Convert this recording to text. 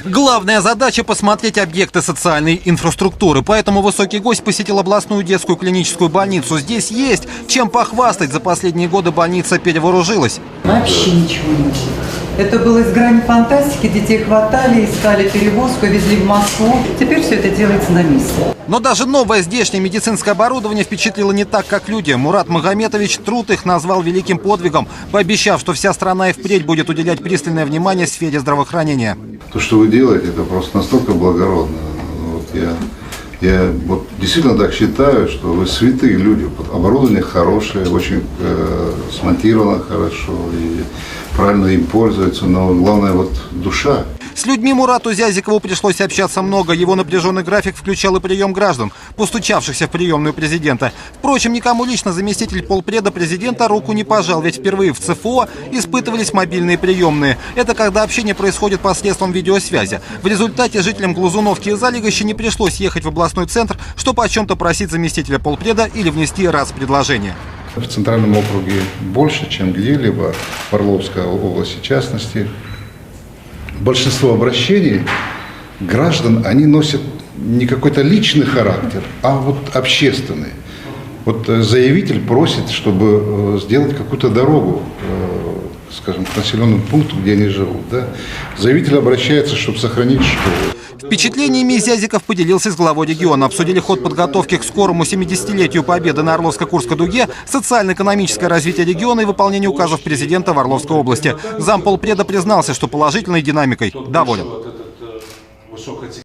Главная задача – посмотреть объекты социальной инфраструктуры. Поэтому высокий гость посетил областную детскую клиническую больницу. Здесь есть чем похвастать. За последние годы больница перевооружилась. Вообще ничего не было. Это было из грани фантастики. Детей хватали, искали перевозку, везли в Москву. Теперь все это делается на месте. Но даже новое здешнее медицинское оборудование впечатлило не так, как люди. Мурат Магометович труд их назвал великим подвигом, пообещав, что вся страна и впредь будет уделять пристальное внимание сфере здравоохранения. То, что вы делаете, это просто настолько благородно. Я действительно так считаю, что вы святые люди. Оборудование хорошее, очень смонтировано хорошо и правильно им пользуются, но главное душа. С людьми Мурату Зязикову пришлось общаться много. Его напряженный график включал и прием граждан, постучавшихся в приемную президента. Впрочем, никому лично заместитель полпреда президента руку не пожал, ведь впервые в ЦФО испытывались мобильные приемные. Это когда общение происходит посредством видеосвязи. В результате жителям Глазуновки и Залегоща не пришлось ехать в областной центр, чтобы о чем-то просить заместителя полпреда или внести предложение. В Центральном округе больше, чем где-либо, в Орловской области в частности. Большинство обращений граждан, они носят не какой-то личный характер, а общественный. Заявитель просит, чтобы сделать какую-то дорогу, скажем, к населенному пункту, где они живут. Да? Заявитель обращается, чтобы сохранить школу. Впечатлениями Зязиков поделился с главой региона. Обсудили ход подготовки к скорому 70-летию победы на Орловско-Курской дуге, социально-экономическое развитие региона и выполнение указов президента в Орловской области. Зам полпреда признался, что положительной динамикой доволен.